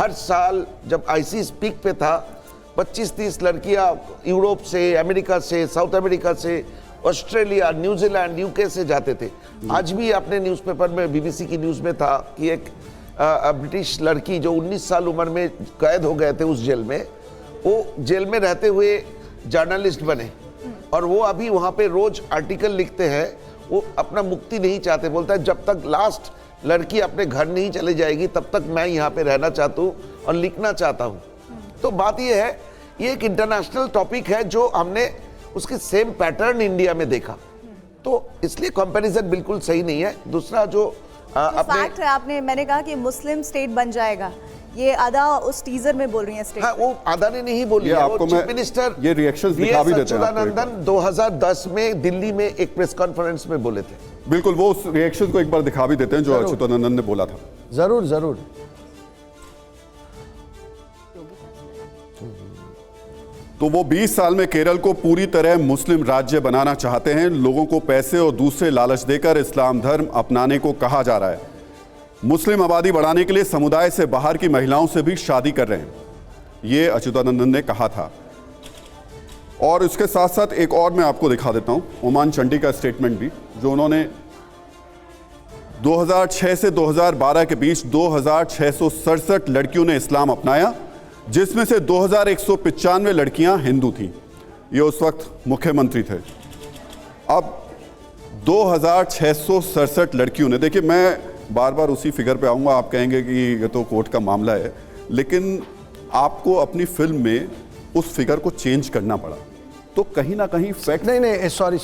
हर साल जब ISIS peak पे था 25-30 लड़कियां यूरोप से, अमेरिका से, साउथ अमेरिका से, ऑस्ट्रेलिया, न्यूजीलैंड, यूके से जाते थे। आज भी आपने न्यूज़पेपर में, बीबीसी की न्यूज़ में था कि एक ब्रिटिश लड़की जो 19 साल उम्र में कैद हो गए थे उस जेल में, वो जेल में रहते हुए जर्नलिस्ट बने और वो अभी वहाँ पे रोज आर्टिकल लिखते हैं। वो अपना मुक्ति नहीं चाहते, बोलता है जब तक लास्ट लड़की अपने घर नहीं चले जाएगी तब तक मैं यहाँ पे रहना चाहता हूँ और लिखना चाहता हूँ। तो बात ये है, ये एक इंटरनेशनल टॉपिक है जो हमने उसके सेम पैटर्न इंडिया में देखा, तो इसलिए कंपैरिजन बिल्कुल सही नहीं है। दूसरा जो फैक्ट है, आपने, मैंने कहा कि मुस्लिम स्टेट बन जाएगा, ये आधा उस टीजर में बोल रही है स्टेट। हाँ, वो आधा ने नहीं बोली है, वो चीफ मिनिस्टर ये रिएक्शंस दिखा भी देते हैं आपको। अच्युतानंदन 2010 में दिल्ली में एक प्रेस कॉन्फ्रेंस में बोले थे। बिल्कुल, वो उस रिएक्शन को एक बार दिखा भी देते हैं जो अच्युतानंदन ने बोला था। जरूर जरूर। तो वो 20 साल में केरल को पूरी तरह मुस्लिम राज्य बनाना चाहते हैं। लोगों को पैसे और दूसरे लालच देकर इस्लाम धर्म अपनाने को कहा जा रहा है। मुस्लिम आबादी बढ़ाने के लिए समुदाय से बाहर की महिलाओं से भी शादी कर रहे हैं, ये अच्युतानंदन ने कहा था। और इसके साथ साथ एक और मैं आपको दिखा देता हूं, ओमान चंडी का स्टेटमेंट भी, जो उन्होंने 2006 से 2012 के बीच 2667 लड़कियों ने इस्लाम अपनाया, जिसमें से 2195 लड़कियां हिंदू थीं। ये उस वक्त मुख्यमंत्री थे। अब 2667 लड़कियों ने, देखिए मैं बार बार उसी फिगर पे आऊँगा, आप कहेंगे कि ये तो कोर्ट का मामला है, लेकिन आपको अपनी फिल्म में उस फिगर को चेंज करना पड़ा, तो कहीं ना कहीं फैक्ट नहीं, सॉरी,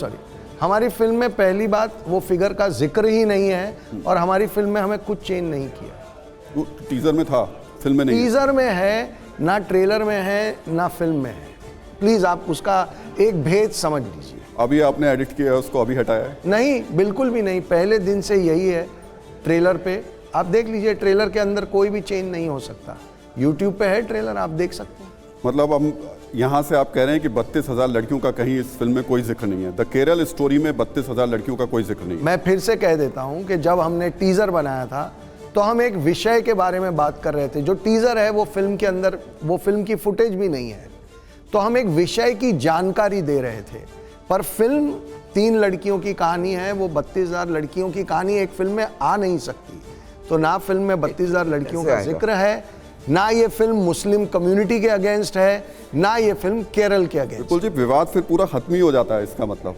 हमारी फिल्म में पहली बात वो फिगर का जिक्र ही नहीं है और हमारी फिल्म में हमें कुछ चेंज नहीं किया। टीजर में था, फिल्म में नहीं। टीजर में है ना, ट्रेलर में है ना, फिल्म में है। प्लीज आप उसका एक भेद समझ लीजिए। अभी आपने एडिट किया है उसको, अभी हटाया है? नहीं, बिल्कुल भी नहीं, पहले दिन से यही है। ट्रेलर पे आप देख लीजिए, ट्रेलर के अंदर कोई भी चेंज नहीं हो सकता। यूट्यूब पे है ट्रेलर, आप देख सकते हैं। मतलब हम यहाँ से आप कह रहे हैं कि 32,000 लड़कियों का कहीं इस फिल्म में कोई जिक्र नहीं है। द केरल स्टोरी में 32,000 लड़कियों का कोई जिक्र नहीं है। मैं फिर से कह देता हूँ कि जब हमने टीजर बनाया था तो हम एक विषय के बारे में बात कर रहे थे। जो टीजर है वो फिल्म के अंदर, वो फिल्म की फुटेज भी नहीं है, तो हम एक विषय की जानकारी दे रहे थे। पर फिल्म 3 लड़कियों की कहानी है, वो 32,000 लड़कियों की कहानी एक फिल्म में आ नहीं सकती। तो ना फिल्म में 32,000 लड़कियों का जिक्र है, ना ये फिल्म मुस्लिम कम्युनिटी के अगेंस्ट है, ना ये फिल्म केरल के अगेंस्ट। बिल्कुल जी, विवाद फिर पूरा खत्म ही हो जाता है। इसका मतलब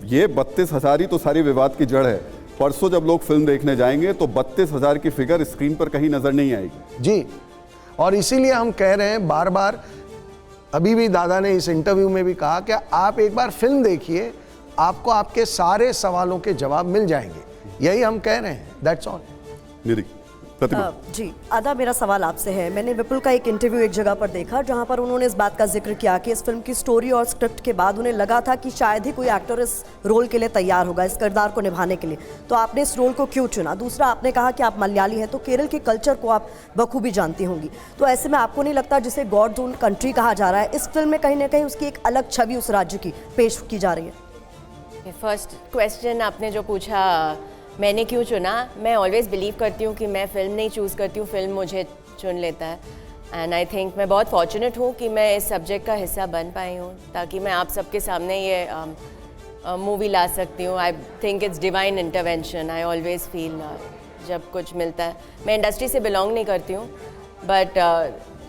ये 32,000 ही तो सारी विवाद की जड़ है। परसों जब लोग फिल्म देखने जाएंगे तो 32,000 की फिगर स्क्रीन पर कहीं नजर नहीं आएगी जी। और इसीलिए हम कह रहे हैं बार बार, अभी भी दादा ने इस इंटरव्यू में भी कहा कि आप एक बार फिल्म देखिए, आपको आपके सारे सवालों के जवाब मिल जाएंगे। यही हम कह रहे हैं, दैट्स ऑल। मेरी जी आदा, मेरा सवाल आपसे है। मैंने विपुल का एक इंटरव्यू एक जगह पर देखा जहां पर उन्होंने इस बात का जिक्र किया कि इस फिल्म की स्टोरी और स्क्रिप्ट के बाद उन्हें लगा था कि शायद ही कोई एक्टर इस रोल के लिए तैयार होगा, इस किरदार को निभाने के लिए। तो आपने इस रोल को क्यों चुना? दूसरा, आपने कहा कि आप मलयाली हैं, तो केरल के कल्चर को आप बखूबी जानती होंगी, तो ऐसे में आपको नहीं लगता जिसे गॉड जोन कंट्री कहा जा रहा है, इस फिल्म में कहीं ना कहीं उसकी एक अलग छवि उस राज्य की पेश की जा रही है? फर्स्ट क्वेश्चन आपने जो पूछा, मैंने क्यों चुना, मैं ऑलवेज़ बिलीव करती हूँ कि मैं फ़िल्म नहीं चूज़ करती हूँ, फिल्म मुझे चुन लेता है। एंड आई थिंक मैं बहुत फॉर्चुनेट हूँ कि मैं इस सब्जेक्ट का हिस्सा बन पाई हूँ, ताकि मैं आप सबके सामने ये मूवी ला सकती हूँ। I think it's divine intervention. I always feel जब कुछ मिलता है, मैं इंडस्ट्री से बिलोंग नहीं करती हूँ, बट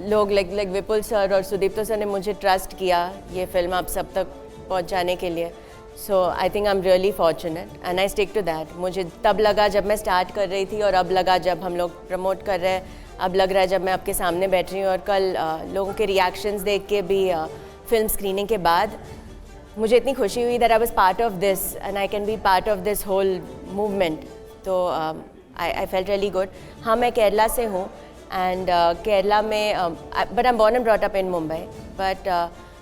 लोग लाइक विपुल सर और सुदीप्तो सर ने मुझे ट्रस्ट किया ये फिल्म आप सब तक पहुँचाने के लिए। So I think I am really fortunate and I stick to that. मुझे तब लगा जब मैं स्टार्ट कर रही थी, और अब लगा जब हम लोग प्रमोट कर रहे हैं, अब लग रहा है जब मैं आपके सामने बैठ रही हूँ। और कल लोगों के रिएक्शंस देख के भी फिल्म स्क्रीनिंग के बाद मुझे इतनी खुशी हुई that I was part of this and I can be part of this whole movement. तो आई फेल्ट रियली गुड। हाँ, मैं केरला से हूँ एंड केरला में but I am born and brought up in Mumbai, but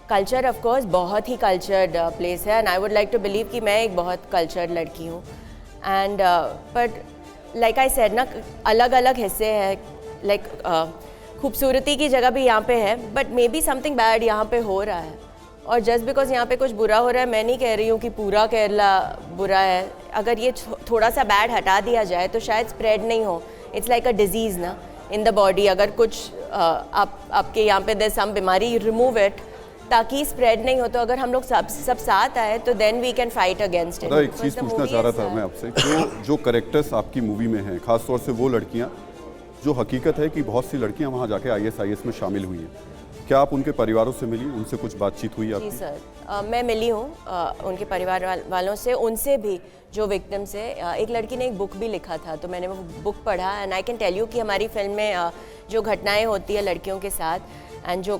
culture of course बहुत ही cultured place है and I would like to believe कि मैं एक बहुत कल्चर्ड लड़की हूँ। And but like I said ना, अलग अलग हिस्से हैं, लाइक खूबसूरती की जगह भी यहाँ पे है, but may be something bad यहाँ पे हो रहा है। और जस्ट बिकॉज यहाँ पे कुछ बुरा हो रहा है, मैं नहीं कह रही हूँ कि पूरा केरला बुरा है। अगर ये थोड़ा सा बैड हटा दिया जाए तो शायद स्प्रेड नहीं हो। इट्स लाइक अ डिजीज़ ना इन द बॉडी। अगर कुछ आपके यहाँ पे there's some बीमारी, रिमूव इट, ताकि स्प्रेड नहीं हो। तो अगर हम लोग सब साथ आए तो then we can fight against it. एक चीज़ पूछना चाह रहा था मैं आपसे, जो कैरेक्टर्स आपकी मूवी में हैं, खासतौर से वो लड़कियां जो हकीकत है कि बहुत सी लड़कियां वहां जाके ISIS में शामिल हुई हैं, क्या आप उनके परिवारों से मिली, उनसे कुछ बातचीत हुई आपकी? जी सर, मैं मिली हूँ उनके परिवार वालों से, उनसे भी जो विक्टिम्स है। एक लड़की ने एक बुक भी लिखा था, तो मैंने वो बुक पढ़ा and I can tell you कि हमारी फिल्म में जो घटनाएं होती है लड़कियों के साथ एंड जो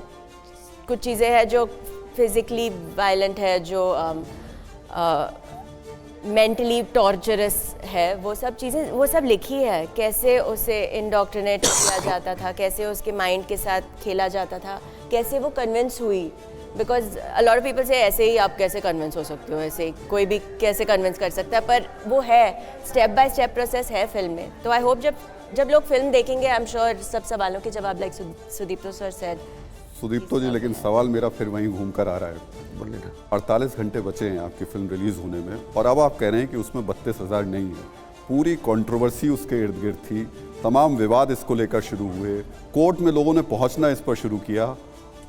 कुछ चीज़ें हैं जो फिज़िकली वायलेंट है, जो मेंटली टॉर्चरस है, वो सब चीज़ें वो सब लिखी है। कैसे उसे इंडोक्ट्रिनेट किया जाता था, कैसे उसके माइंड के साथ खेला जाता था, कैसे वो कन्विंस हुई। Because a lot of people से ऐसे ही आप कैसे कन्विंस हो सकते हो, ऐसे ही कोई भी कैसे कन्विंस कर सकता है, पर वो है, स्टेप बाय स्टेप प्रोसेस है फिल्म में। तो आई होप जब लोग फिल्म देखेंगे, आई एम श्योर सब सवालों के जवाब, like Sudipto sir said. Sudipto ji, लेकिन सवाल मेरा फिर वहीं घूम कर आ रहा है। 48 घंटे बचे हैं आपकी फिल्म रिलीज होने में, और अब आप कह रहे हैं कि उसमें 32,000 नहीं है। पूरी कंट्रोवर्सी उसके इर्द गिर्द थी, तमाम विवाद इसको लेकर शुरू हुए, कोर्ट में लोगों ने पहुंचना इस पर शुरू किया।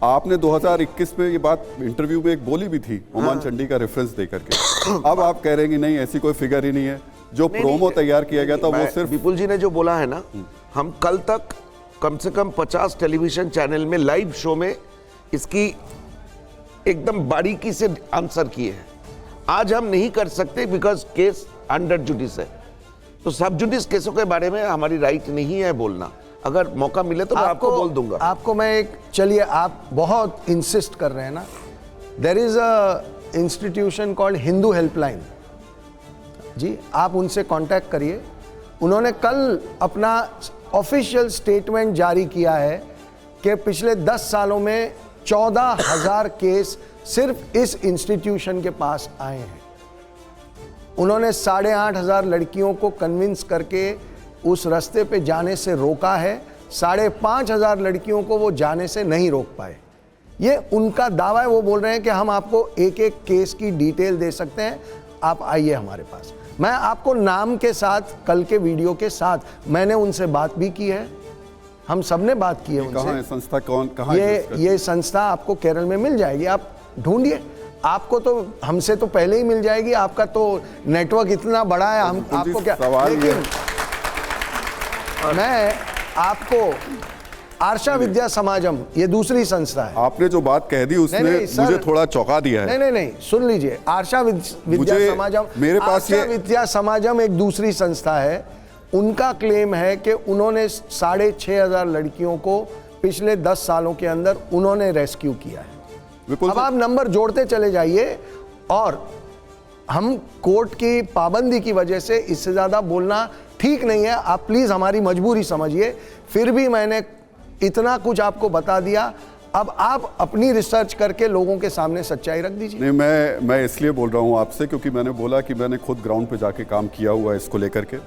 आपने 2021 में ये बात इंटरव्यू में एक बोली भी थी, ओमान चंडी का रेफरेंस देकर के। अब आप कह रहे हैं कि नहीं, ऐसी कोई फिगर ही नहीं है। जो प्रोमो तैयार किया गया था वो सिर्फ विपुल जी ने जो बोला है ना, हम कल तक कम से कम 50 टेलीविजन चैनल में लाइव शो में इसकी एकदम बारीकी से आंसर किए हैं। आज हम नहीं कर सकते बिकॉज केस अंडर जुडिस है, तो सब जुडिस केसों के बारे में हमारी राइट नहीं है बोलना। अगर मौका मिले तो मैं आपको बोल दूंगा। आपको मैं एक, चलिए आप बहुत इंसिस्ट कर रहे हैं ना, there is a institution called Hindu helpline ji, आप उनसे कांटेक्ट करिए। उन्होंने कल अपना ऑफिशियल स्टेटमेंट जारी किया है कि पिछले 10 सालों में 14,000 केस सिर्फ इस इंस्टीट्यूशन के पास आए हैं। उन्होंने 8,500 लड़कियों को कन्विंस करके उस रास्ते पे जाने से रोका है, 5,500 लड़कियों को वो जाने से नहीं रोक पाए। ये उनका दावा है। वो बोल रहे हैं कि हम आपको एक एक केस की डिटेल दे सकते हैं, आप आइए हमारे पास। मैं आपको नाम के साथ, कल के वीडियो के साथ मैंने उनसे बात भी की है, हम सब ने बात की है उनसे। कहाँ है संस्था, कहाँ ये संस्था आपको केरल में मिल जाएगी, आप ढूंढिए। आपको तो हमसे तो पहले ही मिल जाएगी, आपका तो नेटवर्क इतना बड़ा है, हम आपको क्या। लेकिन मैं आपको आर्षा विद्या समाजम, ये दूसरी संस्था है। आपने जो बात कह दी उसने मुझे थोड़ा चौंका दिया है। नहीं, सुन लीजिए, आर्षा विद्या समाजम, मेरे पास आर्षा विद्या समाजम एक दूसरी संस्था है। उनका क्लेम है कि उन्होंने 6,500 लड़कियों को पिछले 10 सालों के अंदर उन्होंने रेस्क्यू किया है। अब आप नंबर जोड़ते चले जाइए, और हम कोर्ट की पाबंदी की वजह से इससे ज्यादा बोलना ठीक नहीं है। आप प्लीज हमारी मजबूरी समझिए। फिर भी मैंने इतना कुछ आपको बता दिया, अब आप अपनी रिसर्च करके लोगों के सामने सच्चाई रख दीजिए। नहीं, मैं इसलिए बोल रहा हूँ आपसे क्योंकि मैंने बोला कि मैंने खुद ग्राउंड पे जाके काम किया हुआ है इसको लेकर के।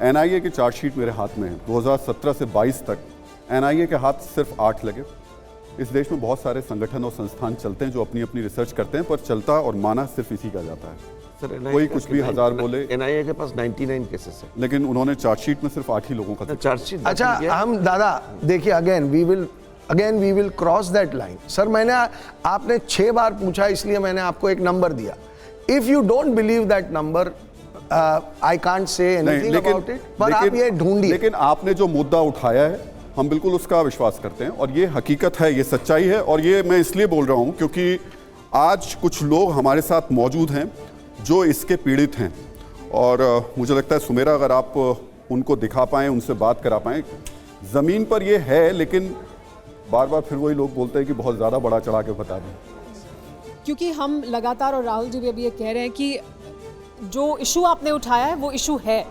NIA की चार्जशीट मेरे हाथ में है। 2017 से 22 तक NIA के हाथ सिर्फ 8 लगे। इस देश में बहुत सारे संगठन और संस्थान चलते हैं जो अपनी अपनी रिसर्च करते हैं, पर चलता और माना सिर्फ इसी का जाता है। कोई कुछ भी 1000 बोले। NIA के पास 99 केसेस है, लेकिन उन्होंने चार्जशीट में सिर्फ 8 ही लोगों का चार्जशीट। अच्छा, हम दादा देखिए, again we will cross that line. Sir, मैंने आपने 6 बार पूछा, इसलिए मैंने आपको एक नंबर दिया। If you don't believe that number, I can't say anything about it, पर आप ये ढूंढिए। लेकिन आपने जो मुद्दा उठाया है, हम बिल्कुल उसका विश्वास करते हैं, और ये हकीकत है, ये सच्चाई है। और ये मैं इसलिए बोल रहा हूं क्योंकि आज कुछ लोग हमारे साथ मौजूद हैं जो इसके पीड़ित हैं, और मुझे लगता है सुमेरा, अगर आप उनको दिखा पाएं, उनसे बात करा पाएं। ज़मीन पर ये है, लेकिन बार बार फिर वही लोग बोलते हैं कि बहुत ज़्यादा बड़ा चढ़ा के बता दें। क्योंकि हम लगातार, और राहुल जी भी अभी ये कह रहे हैं कि जो इशू आपने उठाया है वो इशू है,